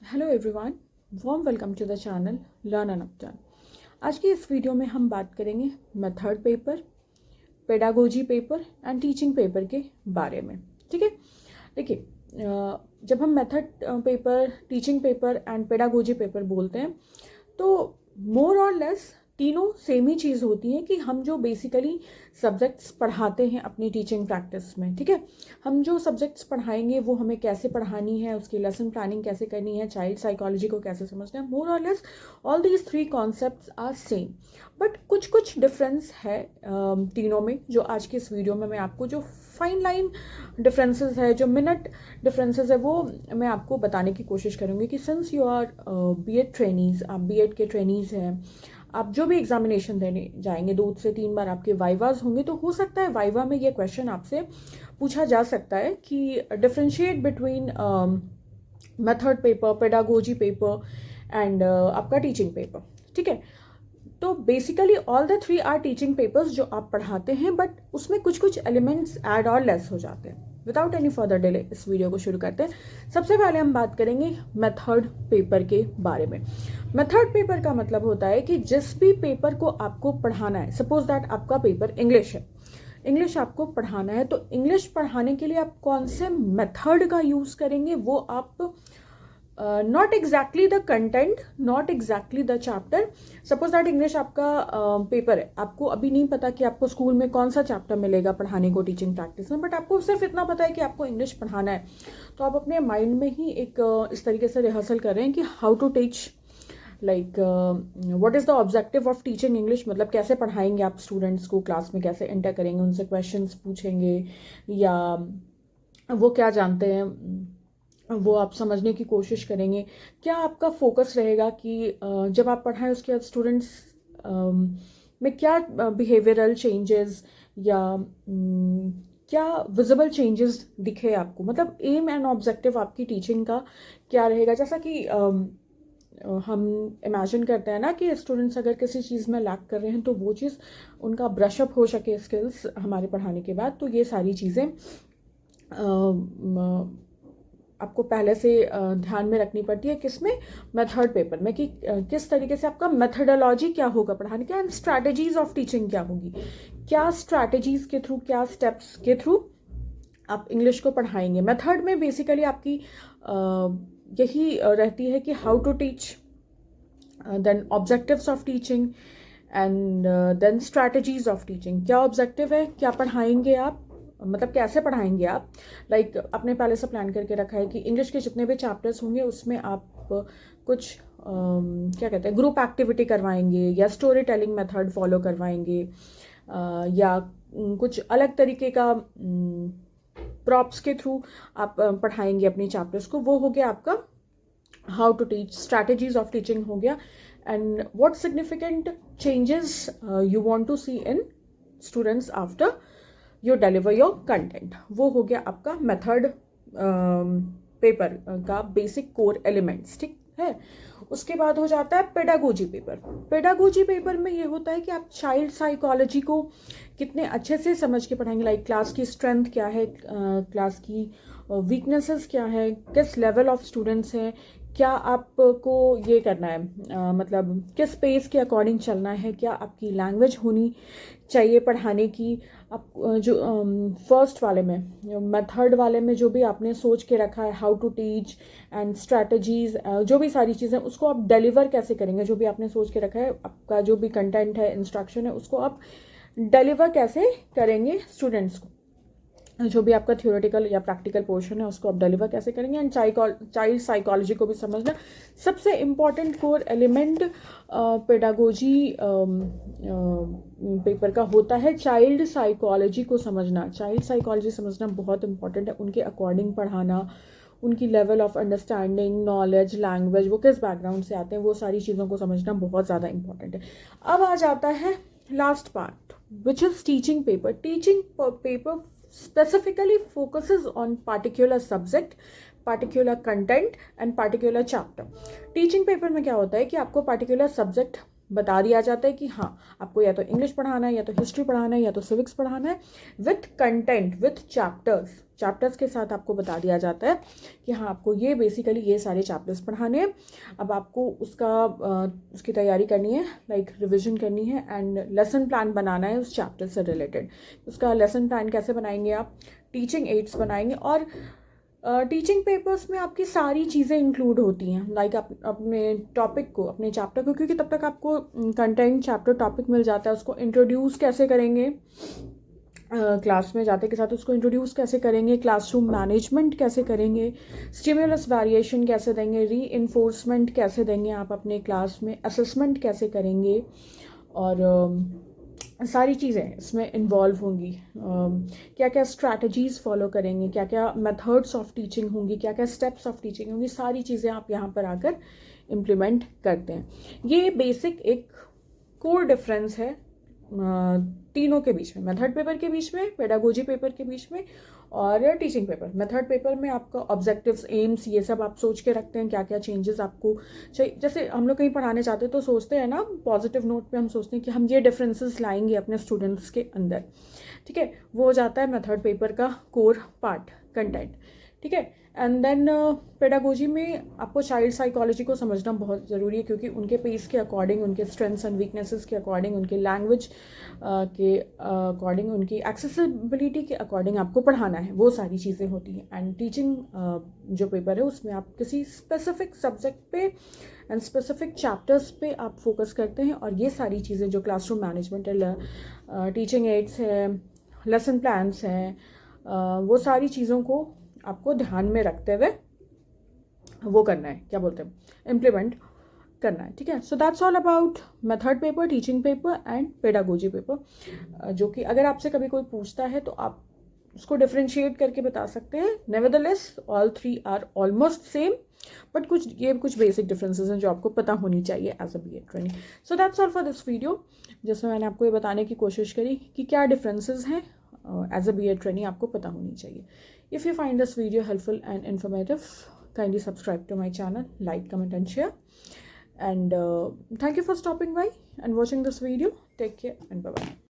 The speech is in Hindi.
Hello everyone, warm welcome to the channel learn and upturn. आज की इस वीडियो में हम बात करेंगे method paper, pedagogy paper and teaching paper के बारे में। ठीक है, देखिए, जब हम method paper, teaching paper and pedagogy paper बोलते हैं तो मोर और लेस तीनों सेम ही चीज़ होती है कि हम जो बेसिकली सब्जेक्ट्स पढ़ाते हैं अपनी टीचिंग प्रैक्टिस में। ठीक है, हम जो सब्जेक्ट्स पढ़ाएंगे वो हमें कैसे पढ़ानी है, उसकी लेसन प्लानिंग कैसे करनी है, चाइल्ड साइकोलॉजी को कैसे समझना है, मोर और less all these three concepts are same. But कुछ कुछ डिफरेंस है तीनों में, जो आज की इस वीडियो में मैं आपको जो फाइन लाइन डिफरेंसेस है, जो मिनट डिफरेंसेस है, वो मैं आपको बताने की कोशिश करूँगी कि since you are BEd trainees, आप बीएड के ट्रेनीज हैं, आप जो भी एग्जामिनेशन देने जाएंगे 2 से 3 बार आपके वाइवाज होंगे, तो हो सकता है वाइवा में ये क्वेश्चन आपसे पूछा जा सकता है कि differentiate between method paper, pedagogy paper and आपका टीचिंग पेपर। ठीक है, तो basically all the three are teaching papers जो आप पढ़ाते हैं, बट उसमें कुछ कुछ एलिमेंट्स ऐड और लेस हो जाते हैं। विदाउट एनी फर्दर डिले इस वीडियो को शुरू करते हैं। सबसे पहले हम बात करेंगे मेथड पेपर के बारे में। मेथड पेपर का मतलब होता है कि जिस भी पेपर को आपको पढ़ाना है, सपोज दैट आपका पेपर इंग्लिश है, इंग्लिश आपको पढ़ाना है, तो इंग्लिश पढ़ाने के लिए आप कौन से मेथड का यूज करेंगे वो आप not exactly the content, not exactly the chapter. Suppose that English आपका पेपर है, आपको अभी नहीं पता कि आपको स्कूल में कौन सा चैप्टर मिलेगा पढ़ाने को टीचिंग प्रैक्टिस में, बट आपको सिर्फ इतना पता है कि आपको इंग्लिश पढ़ाना है, तो आप अपने माइंड में ही एक इस तरीके से रिहर्सल कर रहे हैं कि how to teach, like what is the objective of teaching English, मतलब कैसे पढ़ाएंगे आप स्टूडेंट्स को, क्लास में कैसे एंटर करेंगे, उनसे क्वेश्चंस पूछेंगे, या वो क्या जानते हैं वो आप समझने की कोशिश करेंगे। क्या आपका फोकस रहेगा कि जब आप पढ़ाएं उसके बाद स्टूडेंट्स में क्या बिहेवियरल चेंजेस या क्या विजिबल चेंजेस दिखे आपको, मतलब एम एंड ऑब्जेक्टिव आपकी टीचिंग का क्या रहेगा। जैसा कि हम इमेजिन करते हैं ना कि स्टूडेंट्स अगर किसी चीज़ में लैक कर रहे हैं तो वो चीज़ उनका ब्रशअप हो सके स्किल्स हमारे पढ़ाने के बाद, तो ये सारी चीज़ें आपको पहले से ध्यान में रखनी पड़ती है। किसमें? मेथड पेपर में, कि किस तरीके से आपका मेथडोलॉजी क्या होगा पढ़ाने का, एंड स्ट्रैटेजीज ऑफ टीचिंग क्या होगी, क्या स्ट्रैटेजीज के थ्रू, क्या स्टेप्स के थ्रू आप इंग्लिश को पढ़ाएंगे। मेथड में बेसिकली आपकी यही रहती है कि how to teach, then objectives of teaching and then strategies of teaching. क्या ऑब्जेक्टिव है, क्या पढ़ाएंगे आप, मतलब कैसे पढ़ाएंगे आप। लाइक आपने पहले से प्लान करके रखा है कि इंग्लिश के जितने भी चैप्टर्स होंगे उसमें आप कुछ क्या कहते हैं, ग्रुप एक्टिविटी करवाएंगे, या स्टोरी टेलिंग मेथड फॉलो करवाएंगे, या कुछ अलग तरीके का प्रॉप्स के थ्रू आप पढ़ाएंगे अपनी चैप्टर्स को। वो हो गया आपका how to teach, strategies of teaching हो गया, and what significant changes you want to see in students after you deliver your content. वो हो गया आपका मेथड पेपर का बेसिक कोर एलिमेंट्स। ठीक है, उसके बाद हो जाता है पेडागोजी पेपर। पेडागोजी पेपर में ये होता है कि आप चाइल्ड साइकोलॉजी को कितने अच्छे से समझ के पढ़ाएंगे, लाइक क्लास की स्ट्रेंथ क्या है, क्लास की वीकनेसेस क्या है, किस लेवल ऑफ स्टूडेंट्स हैं, क्या आपको ये करना है, मतलब किस पेस के अकॉर्डिंग चलना है, क्या आपकी लैंग्वेज होनी चाहिए पढ़ाने की। आप जो फर्स्ट वाले में, मेथड वाले में जो भी आपने सोच के रखा है, how to teach and strategies, जो भी सारी चीज़ें, उसको आप डिलीवर कैसे करेंगे, जो भी आपने सोच के रखा है, आपका जो भी कंटेंट है, इंस्ट्रक्शन है, उसको आप डिलीवर कैसे करेंगे स्टूडेंट्स को, जो भी आपका थियोरेटिकल या प्रैक्टिकल पोर्शन है उसको आप डिलीवर कैसे करेंगे, एंड चाइल्ड साइकोलॉजी को भी समझना। सबसे important core element pedagogy paper का होता है चाइल्ड साइकोलॉजी को समझना। चाइल्ड साइकोलॉजी समझना बहुत इंपॉर्टेंट है, उनके अकॉर्डिंग पढ़ाना, उनकी level of understanding, knowledge, language, वो किस बैकग्राउंड से आते हैं, वो सारी चीज़ों को समझना बहुत ज़्यादा इंपॉर्टेंट है। अब आ जाता है last part, which is teaching paper. Teaching paper specifically focuses on particular subject, particular content and particular chapter. Teaching paper में क्या होता है कि आपको particular subject बता दिया जाता है कि हाँ आपको या तो इंग्लिश पढ़ाना है, या तो हिस्ट्री पढ़ाना है, या तो सिविक्स पढ़ाना है, विथ कंटेंट, विथ चैप्टर्स के साथ आपको बता दिया जाता है कि हाँ आपको ये बेसिकली ये सारे चैप्टर्स पढ़ाने हैं। अब आपको उसकी तैयारी करनी है, लाइक रिविजन करनी है, एंड लेसन प्लान बनाना है उस चैप्टर से रिलेटेड। उसका लेसन प्लान कैसे बनाएंगे आप, टीचिंग एड्स बनाएंगे, और टीचिंग पेपर्स में आपकी सारी चीज़ें इंक्लूड होती हैं, लाइक अपने टॉपिक को, अपने चैप्टर को, क्योंकि तब तक आपको कंटेंट, चैप्टर, टॉपिक मिल जाता है, उसको इंट्रोड्यूस कैसे करेंगे, क्लास में जाते के साथ उसको इंट्रोड्यूस कैसे करेंगे, क्लासरूम मैनेजमेंट कैसे करेंगे, स्टिमुलस वेरिएशन कैसे देंगे, री इन्फोर्समेंट कैसे देंगे आप अपने क्लास में, असेसमेंट कैसे करेंगे, और सारी चीज़ें इसमें इन्वॉल्व होंगी। क्या क्या स्ट्रैटेजीज़ फॉलो करेंगे, क्या क्या मेथड्स ऑफ टीचिंग होंगी, क्या क्या स्टेप्स ऑफ टीचिंग होंगी, सारी चीज़ें आप यहाँ पर आकर इम्प्लीमेंट करते हैं। ये बेसिक एक कोर डिफरेंस है तीनों के बीच में, मेथड पेपर के बीच में, पेडागोजी पेपर के बीच में, और टीचिंग पेपर। मेथड पेपर में आपका ऑब्जेक्टिव्स, एम्स, ये सब आप सोच के रखते हैं क्या क्या चेंजेस आपको चाहिए। जैसे हम लोग कहीं पढ़ाने जाते हैं तो सोचते हैं ना, पॉजिटिव नोट पे हम सोचते हैं कि हम ये डिफरेंसेस लाएंगे अपने स्टूडेंट्स के अंदर, ठीक है। वो हो जाता है मेथड पेपर का कोर पार्ट, कंटेंट, ठीक है। एंड देन पेडागोजी में आपको चाइल्ड साइकोलॉजी को समझना बहुत ज़रूरी है, क्योंकि उनके पेस के अकॉर्डिंग, उनके स्ट्रेंथ्स एंड वीकनेसेस के अकॉर्डिंग, उनके लैंग्वेज के अकॉर्डिंग, उनकी एक्सेसिबिलिटी के अकॉर्डिंग आपको पढ़ाना है, वो सारी चीज़ें होती हैं। एंड टीचिंग जो पेपर है उसमें आप किसी स्पेसिफिक सब्जेक्ट पे एंड स्पेसिफिक चैप्टर्स पे आप फोकस करते हैं, और ये सारी चीज़ें जो क्लासरूम मैनेजमेंट है, टीचिंग एड्स है, लेसन प्लान्स हैं, वो सारी चीज़ों को आपको ध्यान में रखते हुए वो करना है, क्या बोलते हैं, इम्प्लीमेंट करना है, ठीक है। सो that's all about method paper, teaching paper and pedagogy paper, जो कि अगर आपसे कभी कोई पूछता है तो आप उसको डिफ्रेंशिएट करके बता सकते हैं। Nevertheless all three are almost same, but कुछ बेसिक डिफरेंसेस हैं जो आपको पता होनी चाहिए as a B.Ed trainee. So that's all for this video, जिसमें मैंने आपको ये बताने की कोशिश करी कि क्या डिफरेंसेस हैं एज अ B.Ed ट्रेनी, आपको पता होनी चाहिए। If you find this video helpful and informative, kindly subscribe to my channel, like, comment and share. And thank you for stopping by and watching this video. Take care and bye-bye.